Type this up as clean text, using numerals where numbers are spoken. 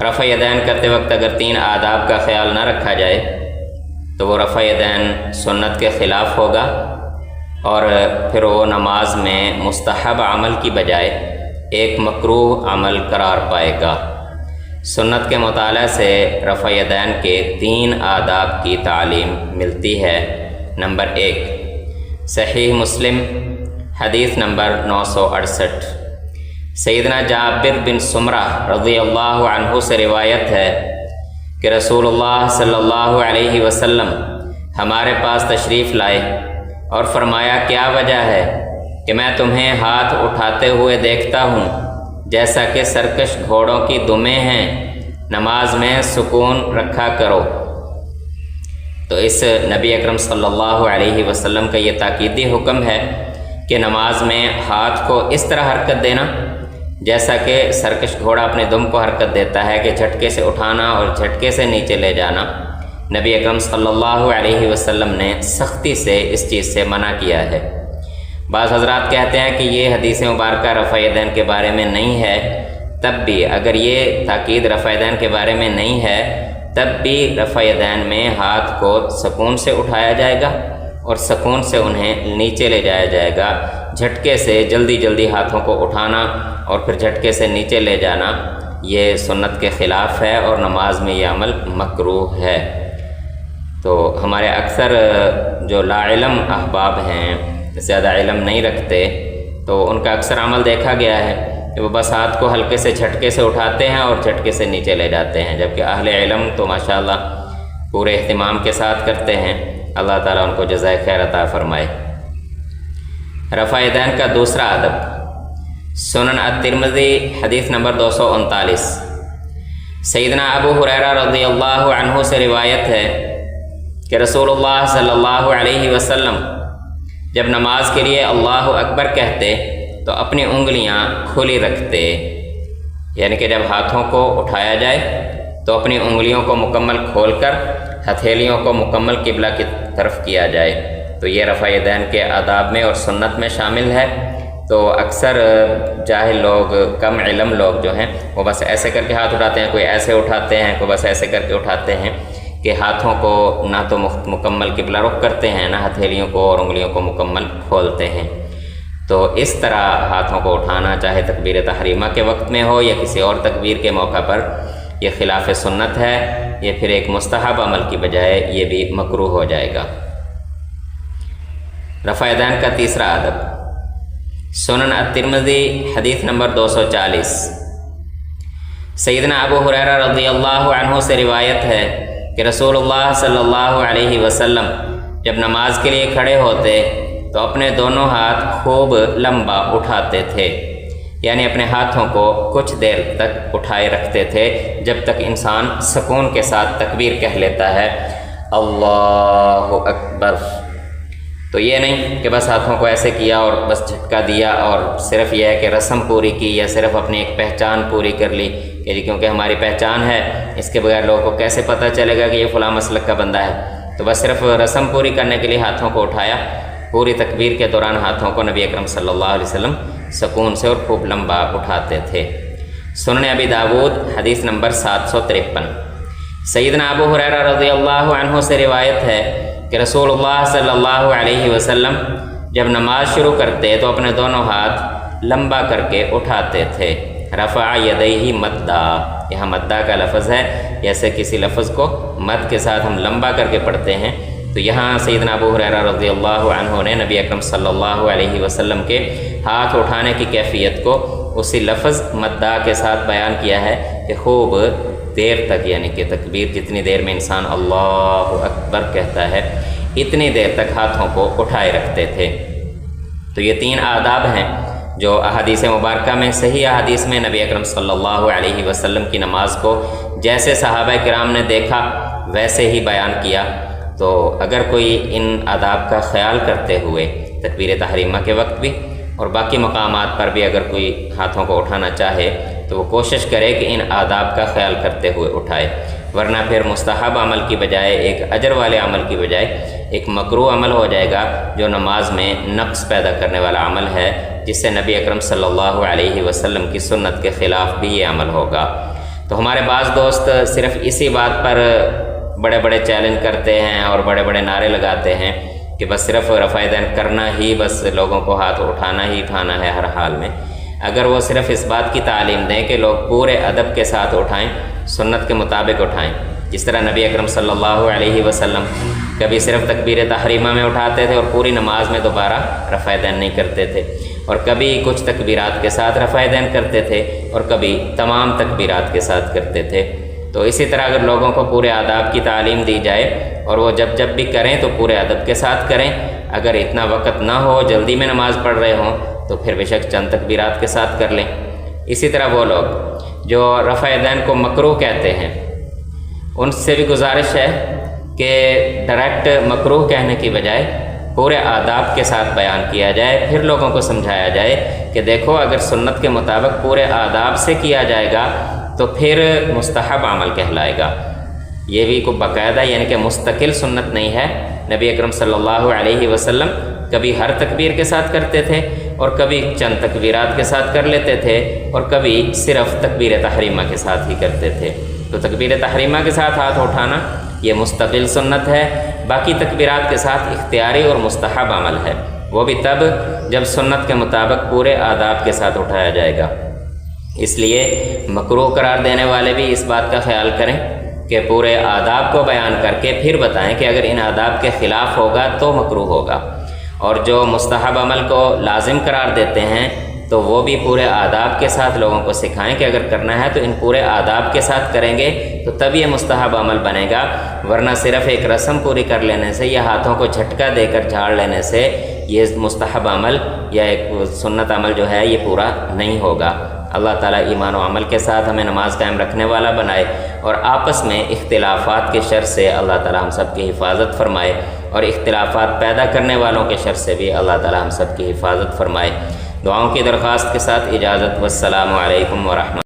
رفع یدین کرتے وقت اگر 3 آداب کا خیال نہ رکھا جائے تو وہ رفع یدین سنت کے خلاف ہوگا اور پھر وہ نماز میں مستحب عمل کی بجائے ایک مکروہ عمل قرار پائے گا۔ سنت کے مطالعہ سے رفع یدین کے 3 آداب کی تعلیم ملتی ہے۔ نمبر 1، صحیح مسلم حدیث نمبر 968، سیدنا جابر بن سمرہ رضی اللہ عنہ سے روایت ہے کہ رسول اللہ صلی اللہ علیہ وسلم ہمارے پاس تشریف لائے اور فرمایا، کیا وجہ ہے کہ میں تمہیں ہاتھ اٹھاتے ہوئے دیکھتا ہوں جیسا کہ سرکش گھوڑوں کی دمیں ہیں، نماز میں سکون رکھا کرو۔ تو اس نبی اکرم صلی اللہ علیہ وسلم کا یہ تاکیدی حکم ہے کہ نماز میں ہاتھ کو اس طرح حرکت دینا جیسا کہ سرکش گھوڑا اپنے دم کو حرکت دیتا ہے کہ جھٹکے سے اٹھانا اور جھٹکے سے نیچے لے جانا۔ نبی اکرم صلی اللہ علیہ وسلم نے سختی سے اس چیز سے منع کیا ہے۔ بعض حضرات کہتے ہیں کہ یہ حدیث مبارکہ رفع یدین کے بارے میں نہیں ہے، تب بھی اگر یہ تاکید رفع یدین کے بارے میں نہیں ہے تب بھی رفع یدین میں ہاتھ کو سکون سے اٹھایا جائے گا اور سکون سے انہیں نیچے لے جایا جائے گا۔ جھٹکے سے جلدی جلدی ہاتھوں کو اٹھانا اور پھر جھٹکے سے نیچے لے جانا یہ سنت کے خلاف ہے اور نماز میں یہ عمل مکروہ ہے۔ تو ہمارے اکثر جو لا علم احباب ہیں، زیادہ علم نہیں رکھتے، تو ان کا اکثر عمل دیکھا گیا ہے کہ وہ بس ہاتھ کو ہلکے سے جھٹکے سے اٹھاتے ہیں اور جھٹکے سے نیچے لے جاتے ہیں، جبکہ اہل علم تو ماشاءاللہ پورے اہتمام کے ساتھ کرتے ہیں۔ اللہ تعالیٰ ان کو جزائے خیر عطا فرمائے۔ رفع یدین کا دوسرا ادب، سنن الترمذی حدیث نمبر 239، سیدنا ابو ہریرہ رضی اللہ عنہ سے روایت ہے کہ رسول اللہ صلی اللہ علیہ وسلم جب نماز کے لیے اللہ اکبر کہتے تو اپنی انگلیاں کھلی رکھتے، یعنی کہ جب ہاتھوں کو اٹھایا جائے تو اپنی انگلیوں کو مکمل کھول کر ہتھیلیوں کو مکمل قبلہ کی طرف کیا جائے۔ تو یہ رفع یدین کے آداب میں اور سنت میں شامل ہے۔ تو اکثر جاہل لوگ، کم علم لوگ جو ہیں وہ بس ایسے کر کے ہاتھ اٹھاتے ہیں، کوئی ایسے اٹھاتے ہیں، کوئی بس ایسے کر کے اٹھاتے ہیں کہ ہاتھوں کو نہ تو مکمل قبلہ رخ کرتے ہیں، نہ ہتھیلیوں کو اور انگلیوں کو مکمل کھولتے ہیں۔ تو اس طرح ہاتھوں کو اٹھانا چاہے تکبیر تحریمہ کے وقت میں ہو یا کسی اور تکبیر کے موقع پر، یہ خلاف سنت ہے، یہ پھر ایک مستحب عمل کی بجائے یہ بھی مکروہ ہو جائے گا۔ رفع یدین کا تیسرا ادب، سنن الترمذی حدیث نمبر 240، سیدنا ابو ہریرہ رضی اللہ عنہ سے روایت ہے کہ رسول اللہ صلی اللہ علیہ وسلم جب نماز کے لیے کھڑے ہوتے تو اپنے دونوں ہاتھ خوب لمبا اٹھاتے تھے، یعنی اپنے ہاتھوں کو کچھ دیر تک اٹھائے رکھتے تھے جب تک انسان سکون کے ساتھ تکبیر کہہ لیتا ہے اللہ اکبر۔ تو یہ نہیں کہ بس ہاتھوں کو ایسے کیا اور بس جھٹکا دیا اور صرف یہ ہے کہ رسم پوری کی یا صرف اپنی ایک پہچان پوری کر لی کہ جی کیونکہ ہماری پہچان ہے، اس کے بغیر لوگوں کو کیسے پتہ چلے گا کہ یہ فلاں مسلک کا بندہ ہے۔ تو بس صرف رسم پوری کرنے کے لیے ہاتھوں کو اٹھایا۔ پوری تکبیر کے دوران ہاتھوں کو نبی اکرم صلی اللہ علیہ وسلم سکون سے اور خوب لمبا اٹھاتے تھے۔ سنن ابی داود حدیث نمبر 753، سیدنا ابو ہریرہ رضی اللہ عنہ سے روایت ہے کہ رسول اللہ صلی اللہ علیہ وسلم جب نماز شروع کرتے تو اپنے دونوں ہاتھ لمبا کر کے اٹھاتے تھے۔ رفع یدیہ مدا، یہاں مدا کا لفظ ہے، جیسے کسی لفظ کو مد کے ساتھ ہم لمبا کر کے پڑھتے ہیں، تو یہاں سیدنا ابو ہریرہ رضی اللہ عنہ نے نبی اکرم صلی اللہ علیہ وسلم کے ہاتھ اٹھانے کی کیفیت کو اسی لفظ مدا کے ساتھ بیان کیا ہے کہ خوب دیر تک، یعنی کہ تکبیر جتنی دیر میں انسان اللہ اکبر کہتا ہے اتنی دیر تک ہاتھوں کو اٹھائے رکھتے تھے۔ تو یہ 3 آداب ہیں جو احادیث مبارکہ میں، صحیح احادیث میں نبی اکرم صلی اللہ علیہ وسلم کی نماز کو جیسے صحابہ کرام نے دیکھا ویسے ہی بیان کیا۔ تو اگر کوئی ان آداب کا خیال کرتے ہوئے تکبیر تحریمہ کے وقت بھی اور باقی مقامات پر بھی اگر کوئی ہاتھوں کو اٹھانا چاہے تو وہ کوشش کرے کہ ان آداب کا خیال کرتے ہوئے اٹھائے، ورنہ پھر مستحب عمل کی بجائے، ایک اجر والے عمل کی بجائے ایک مکروہ عمل ہو جائے گا جو نماز میں نقص پیدا کرنے والا عمل ہے، جس سے نبی اکرم صلی اللہ علیہ وسلم کی سنت کے خلاف بھی یہ عمل ہوگا۔ تو ہمارے بعض دوست صرف اسی بات پر بڑے بڑے چیلنج کرتے ہیں اور بڑے بڑے نعرے لگاتے ہیں کہ بس صرف رفع دین کرنا ہی، بس لوگوں کو ہاتھ اٹھانا ہے ہر حال میں۔ اگر وہ صرف اس بات کی تعلیم دیں کہ لوگ پورے ادب کے ساتھ اٹھائیں، سنت کے مطابق اٹھائیں، جس طرح نبی اکرم صلی اللہ علیہ وسلم کبھی صرف تکبیر تحریمہ میں اٹھاتے تھے اور پوری نماز میں دوبارہ رفع دین نہیں کرتے تھے، اور کبھی کچھ تکبیرات کے ساتھ رفع دین کرتے تھے اور کبھی تمام تکبیرات کے ساتھ کرتے تھے۔ تو اسی طرح اگر لوگوں کو پورے آداب کی تعلیم دی جائے اور وہ جب بھی کریں تو پورے ادب کے ساتھ کریں، اگر اتنا وقت نہ ہو، جلدی میں نماز پڑھ رہے ہوں، تو پھر بے شک چند تکبیرات کے ساتھ کر لیں۔ اسی طرح وہ لوگ جو رفع دین کو مکروہ کہتے ہیں، ان سے بھی گزارش ہے کہ ڈائریکٹ مکروہ کہنے کی بجائے پورے آداب کے ساتھ بیان کیا جائے، پھر لوگوں کو سمجھایا جائے کہ دیکھو اگر سنت کے مطابق پورے آداب سے کیا جائے گا تو پھر مستحب عمل کہلائے گا۔ یہ بھی کوئی باقاعدہ یعنی کہ مستقل سنت نہیں ہے۔ نبی اکرم صلی اللہ علیہ وسلم کبھی ہر تکبیر کے ساتھ کرتے تھے اور کبھی چند تکبیرات کے ساتھ کر لیتے تھے اور کبھی صرف تکبیر تحریمہ کے ساتھ ہی کرتے تھے۔ تو تکبیر تحریمہ کے ساتھ ہاتھ اٹھانا یہ مستقل سنت ہے، باقی تکبیرات کے ساتھ اختیاری اور مستحب عمل ہے، وہ بھی تب جب سنت کے مطابق پورے آداب کے ساتھ اٹھایا جائے گا۔ اس لیے مکروہ قرار دینے والے بھی اس بات کا خیال کریں کہ پورے آداب کو بیان کر کے پھر بتائیں کہ اگر ان آداب کے خلاف ہوگا تو مکروہ ہوگا، اور جو مستحب عمل کو لازم قرار دیتے ہیں تو وہ بھی پورے آداب کے ساتھ لوگوں کو سکھائیں کہ اگر کرنا ہے تو ان پورے آداب کے ساتھ کریں گے تو تب یہ مستحب عمل بنے گا، ورنہ صرف ایک رسم پوری کر لینے سے یا ہاتھوں کو جھٹکا دے کر جھاڑ لینے سے یہ مستحب عمل یا ایک سنت عمل جو ہے یہ پورا نہیں ہوگا۔ اللہ تعالیٰ ایمان و عمل کے ساتھ ہمیں نماز قائم رکھنے والا بنائے، اور آپس میں اختلافات کے شر سے اللہ تعالیٰ ہم سب کی حفاظت فرمائے، اور اختلافات پیدا کرنے والوں کے شر سے بھی اللہ تعالیٰ ہم سب کی حفاظت فرمائے۔ دعاؤں کی درخواست کے ساتھ اجازت، والسلام علیکم ورحمۃ اللہ۔